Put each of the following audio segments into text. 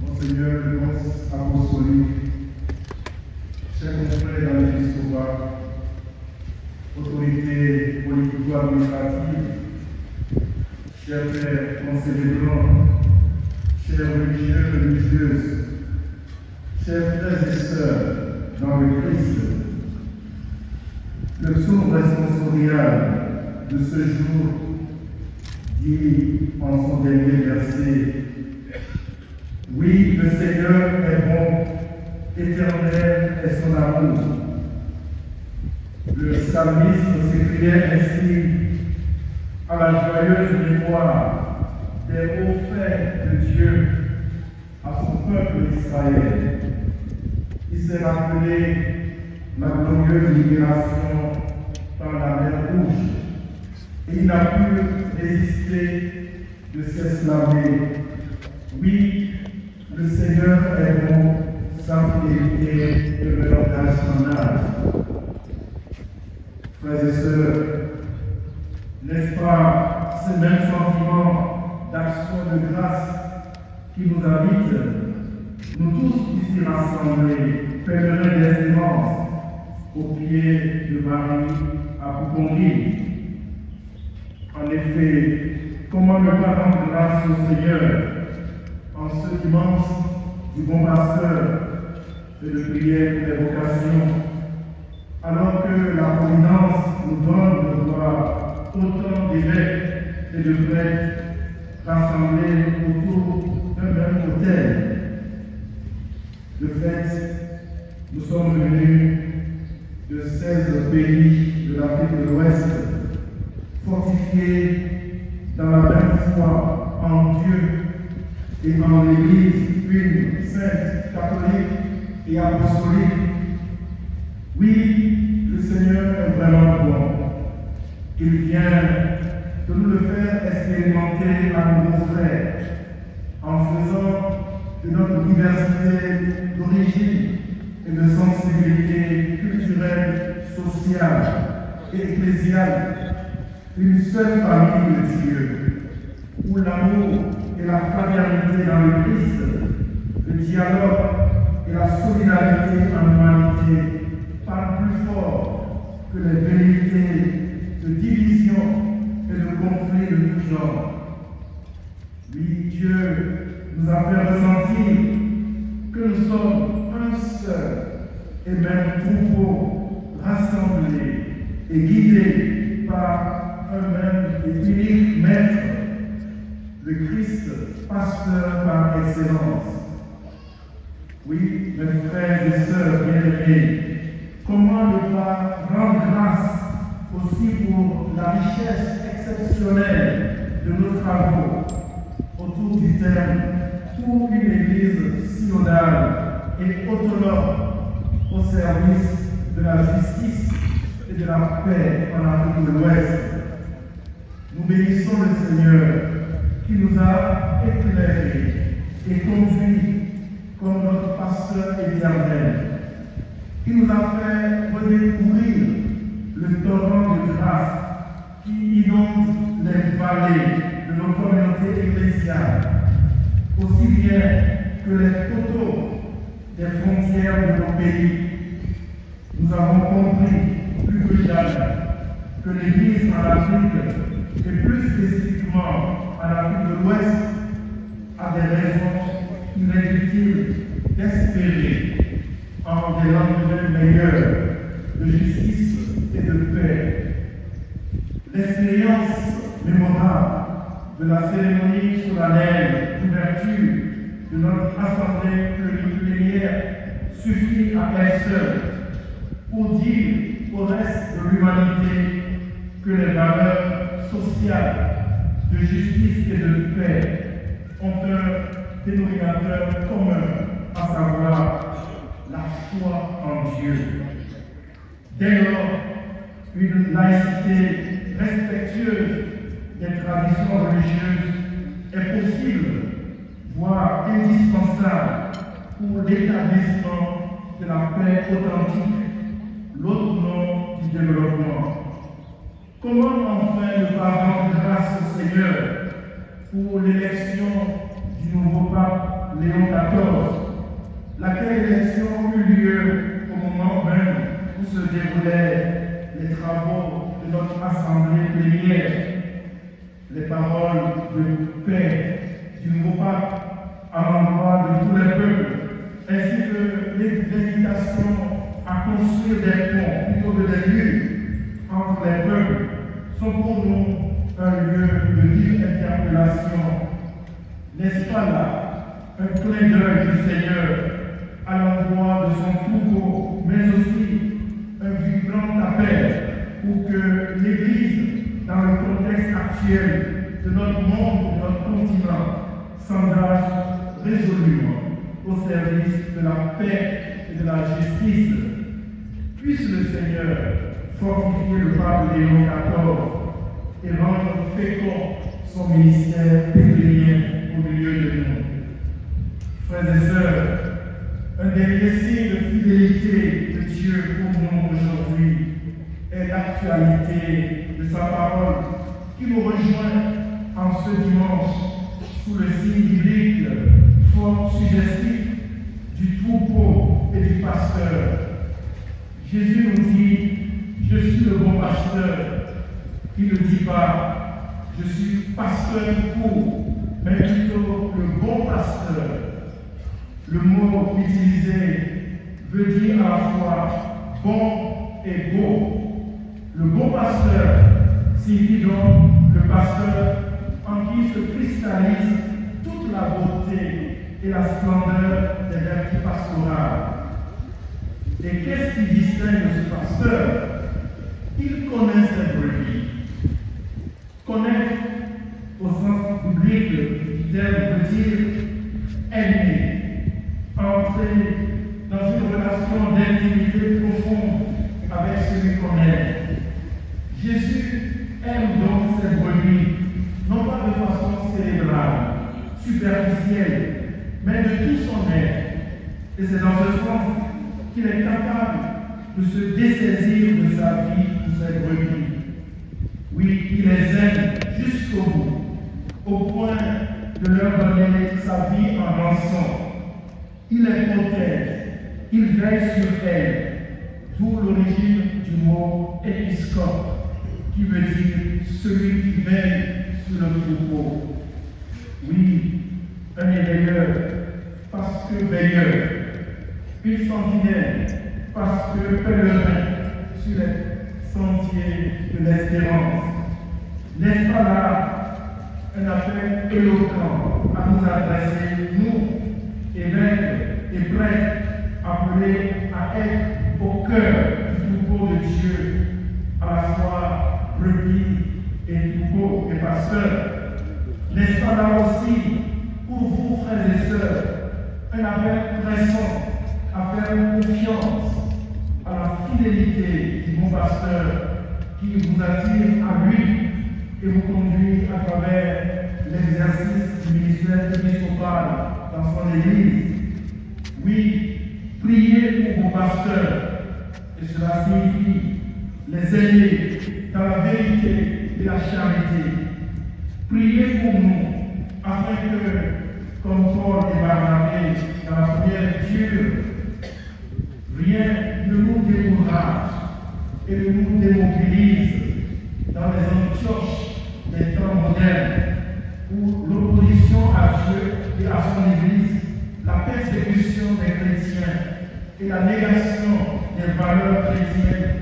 Monseigneur le nonce apostolique, chers confrères dans l'Église sauvage, autorités politico-administratives, chers frères concélébrants, chers religieux et religieuses, chers frères et sœurs dans le Christ, le psaume responsorial de ce jour dit en son dernier verset: oui, le Seigneur est bon, éternel est son amour. Le psalmiste s'écriait ainsi à la joyeuse mémoire des hauts faits de Dieu à son peuple Israël. Il s'est rappelé la glorieuse libération par la mer Rouge et il n'a pu résister de s'exclamer: oui, le Seigneur est bon, sa fidélité demeure d'âge en âge. Frères et sœurs, n'est-ce pas ce même sentiment d'action de grâce qui nous habite, nous tous ici rassemblés, pèlerins d'espérance, au pied de Marie à Bougonville? En effet, comment ne pas rendre grâce au Seigneur en ce dimanche du bon pasteur et de prière pour les vocations, alors que la Providence nous donne de voir autant d'évêques et de prêtres rassemblés autour d'un même autel. De fait, nous sommes venus de 16 pays de l'Afrique de l'Ouest, fortifiés dans la même foi en Dieu et en l'Église une, sainte, catholique et apostolique. Oui, le Seigneur est vraiment bon. Il vient de nous le faire expérimenter à nos frères, en faisant de notre diversité d'origine et de sensibilité culturelle, sociale et ecclésiale une seule famille de Dieu, où l'amour et la fraternité dans le Christ, le dialogue et la solidarité en humanité parlent plus fort que les velléités de division et de conflits de tout genre. Oui, Dieu nous a fait ressentir que nous sommes un seul et même troupeau rassemblé et guidé par un même et unique maître, le Christ, pasteur par excellence. Oui, mes frères et sœurs bien-aimés, comment ne pas rendre grâce aussi pour la richesse exceptionnelle de nos travaux autour du thème pour une Église synodale et autonome au service de la justice et de la paix en Afrique de l'Ouest. Nous bénissons le Seigneur qui nous a éclairés et conduits comme notre pasteur éternel, qui nous a fait redécouvrir le torrent de grâce qui inonde les vallées de nos communautés ecclésiales, aussi bien que les poteaux des frontières de nos pays. Nous avons compris plus que jamais que l'Église en Afrique, et plus spécifiquement en Afrique de l'Ouest, a des raisons irréductibles d'espérer en des lendemains meilleurs de justice et de paix. L'expérience mémorable de la cérémonie solennelle d'ouverture de notre assemblée plénière suffit à elle seule pour dire au reste de l'humanité que les valeurs sociales de justice et de paix ont un dénominateur commun, à savoir la foi en Dieu. Dès lors, une laïcité respectueuse des traditions religieuses est possible, voire indispensable pour l'établissement de la paix authentique, l'autre nom du développement. Comment enfin ne pas rendre grâce au Seigneur pour l'élection du nouveau pape Léon XIV, laquelle élection eut lieu au moment même où se déroulaient les travaux de notre assemblée plénière. Les paroles de paix du nouveau pape à l'endroit de tous les peuples, ainsi que l'invitation à construire des ponts plutôt que des murs entre les peuples, sont pour nous un lieu de vive interpellation. N'est-ce pas là un clin d'œil du Seigneur à l'endroit de son troupeau, mais aussi un vibrant appel pour que l'Église, dans le contexte actuel de notre monde, de notre continent, s'engage résolument au service de la paix et de la justice. Puisse le Seigneur fortifier le pape Léon XIV et rendre fécond son ministère pèlerin au milieu de nous. Frères et sœurs, un dernier signe de fidélité de Dieu pour nous aujourd'hui est l'actualité de sa parole qui nous rejoint en ce dimanche sous le signe biblique fort suggestif du troupeau et du pasteur. Jésus nous dit, je suis le bon pasteur. Il ne dit pas, je suis pasteur pour, mais plutôt le bon pasteur. Le mot utilisé veut dire à la fois bon et beau. Le bon pasteur signifie donc le pasteur en qui se cristallise toute la beauté et la splendeur des vertus pastorales. Et qu'est-ce qui distingue ce pasteur? Il connaît ses brebis. Connaître au sens biblique du terme veut dire aimer, entrer dans une relation d'intimité profonde avec celui qu'on aime. Jésus aime donc ses brebis, non pas de façon cérébrale, superficielle, mais de tout son être. Et c'est dans ce sens qu'il est capable de se dessaisir de sa vie pour ses brebis. Oui, il les aime jusqu'au bout, au point de leur donner sa vie en rançon. Il les protège, il veille sur elles, d'où l'origine du mot épiscope, qui veut dire celui qui veille sur le troupeau. Oui, un éveilleur, parce que veilleur, une sentinelle, parce que pèlerin sur les sentiers de l'espérance. N'est-ce pas là un appel éloquent à nous adresser, nous, évêques et prêtres, appelés à être au cœur du troupeau de Dieu, à la fois brebis et troupeau et pasteurs? N'est-ce pas là aussi, pour vous, frères et sœurs, un appel pressant à faire confiance à la fidélité du bon pasteur qui vous attire à lui et vous conduit à travers l'exercice du ministère épiscopal dans son Église? Oui, priez pour vos pasteurs, et cela signifie les aider dans la vérité et la charité. Priez pour nous, afin que, comme Paul et Barnabé dans la première lecture, rien ne nous décourage et ne nous démobilise dans les Antioches des temps modernes, où l'opposition à Dieu et à son Église, la persécution des chrétiens et la négation des valeurs chrétiennes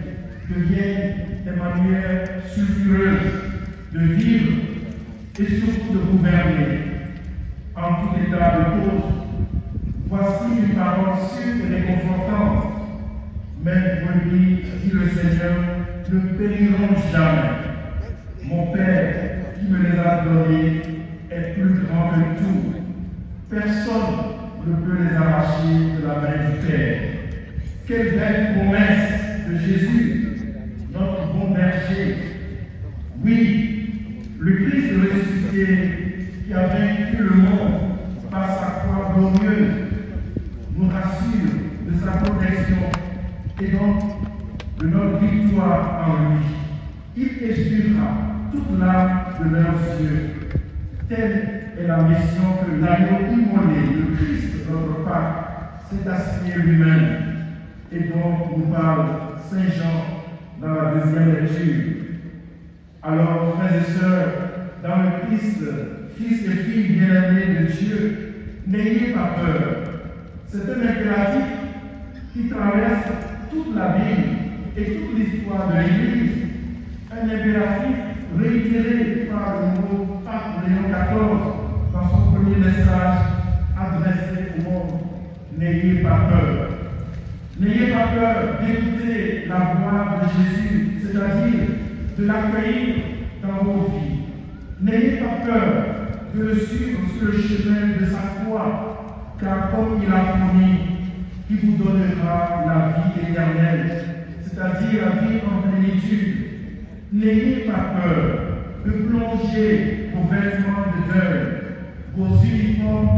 deviennent des manières sulfureuses de vivre et surtout de gouverner. En tout état de cause, voici une parole sûre et réconfortante. Mes brebis, dit le Seigneur, ne périront jamais. Mon Père qui me les a donnés est plus grand que tout. Personne ne peut les arracher de la main du Père. Quelle belle promesse de Jésus, notre bon berger. Oui, le Christ ressuscité qui a vaincu le monde par sa croix glorieuse nous rassure de sa protection et donc de notre victoire en lui. Il essuiera toute larme de leurs yeux. Telle est la mission que l'agneau immolé, le Christ a signé lui-même et dont nous parle Saint Jean dans la deuxième lecture. Alors, frères et sœurs, dans le Christ, fils et filles bien-aimés de Dieu, n'ayez pas peur. C'est un impératif qui traverse toute la Bible et toute l'histoire de l'Église. Un impératif réitéré par le mot Pape Léon XIV dans son premier message adressé au monde. N'ayez pas peur. N'ayez pas peur d'écouter la voix de Jésus, c'est-à-dire de l'accueillir dans vos vies. N'ayez pas peur de le suivre sur le chemin de sa foi, car comme il a promis, il vous donnera la vie éternelle, c'est-à-dire la vie en plénitude. N'ayez pas peur de plonger vos vêtements de deuil, vos uniformes